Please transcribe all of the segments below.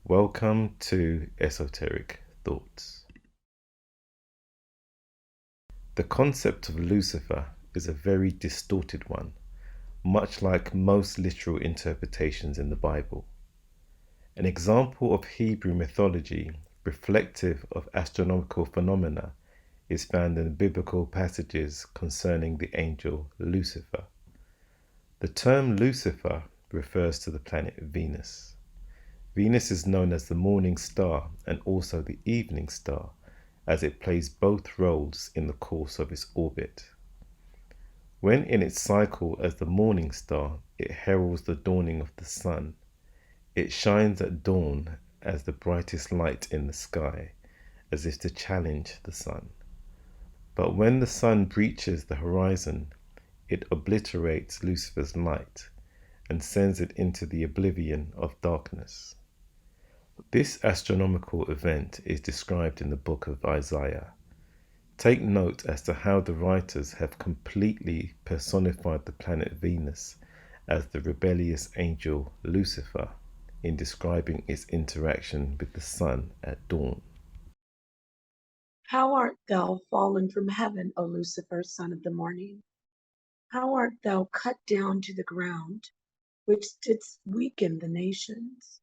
Welcome to Esoteric Thoughts. The concept of Lucifer is a very distorted one, much like most literal interpretations in the Bible. An example of Hebrew mythology reflective of astronomical phenomena is found in biblical passages concerning the angel Lucifer. The term Lucifer refers to the planet Venus. Venus is known as the morning star and also the evening star, as it plays both roles in the course of its orbit. When in its cycle as the morning star, it heralds the dawning of the sun. It shines at dawn as the brightest light in the sky, as if to challenge the sun. But when the sun breaches the horizon, it obliterates Lucifer's light and sends it into the oblivion of darkness. This astronomical event is described in the book of Isaiah. Take note as to how the writers have completely personified the planet Venus as the rebellious angel Lucifer in describing its interaction with the sun at dawn. How art thou fallen from heaven, O Lucifer, son of the morning? How art thou cut down to the ground, which didst weaken the nations?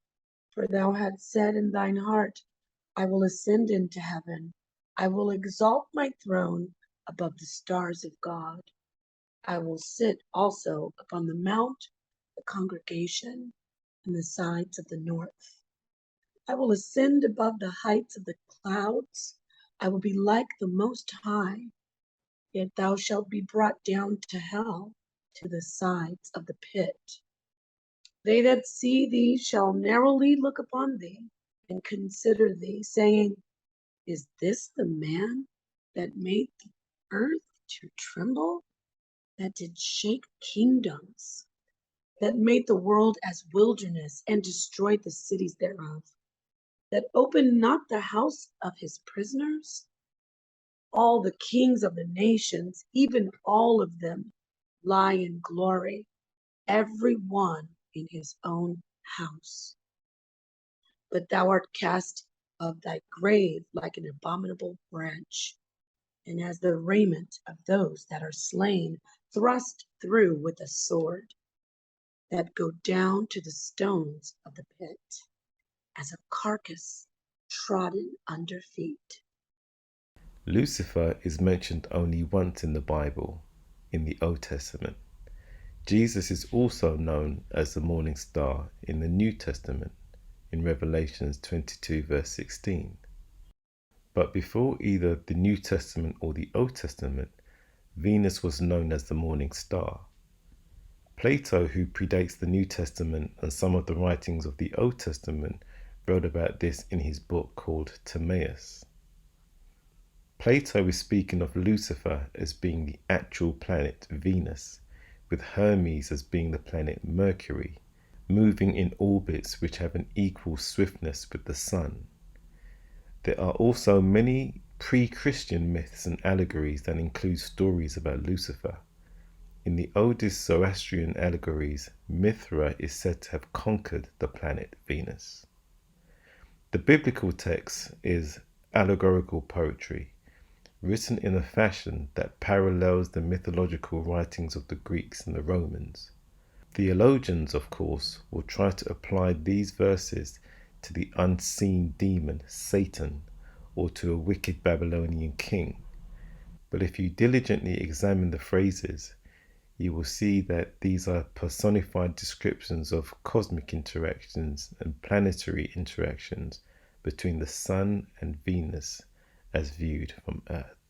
For thou hadst said in thine heart, I will ascend into heaven. I will exalt my throne above the stars of God. I will sit also upon the mount, the congregation, on the sides of the north. I will ascend above the heights of the clouds. I will be like the Most High. Yet thou shalt be brought down to hell, to the sides of the pit. They that see thee shall narrowly look upon thee, and consider thee, saying, Is this the man that made the earth to tremble, that did shake kingdoms, that made the world as wilderness, and destroyed the cities thereof, that opened not the house of his prisoners? All the kings of the nations, even all of them, lie in glory, every one in his own house. But thou art cast of thy grave like an abominable branch, and as the raiment of those that are slain, thrust through with a sword, that go down to the stones of the pit, as a carcass trodden under feet. Lucifer is mentioned only once in the Bible, in the Old Testament. Jesus is also known as the morning star in the New Testament, in Revelations 22 verse 16. But before either the New Testament or the Old Testament, Venus was known as the morning star. Plato, who predates the New Testament and some of the writings of the Old Testament, wrote about this in his book called Timaeus. Plato is speaking of Lucifer as being the actual planet Venus, with Hermes as being the planet Mercury, moving in orbits which have an equal swiftness with the sun. There are also many pre-Christian myths and allegories that include stories about Lucifer. In the oldest Zoroastrian allegories, Mithra is said to have conquered the planet Venus. The biblical text is allegorical poetry, written in a fashion that parallels the mythological writings of the Greeks and the Romans. Theologians, of course, will try to apply these verses to the unseen demon Satan or to a wicked Babylonian king. But if you diligently examine the phrases, you will see that these are personified descriptions of cosmic interactions and planetary interactions between the Sun and Venus as viewed from Earth.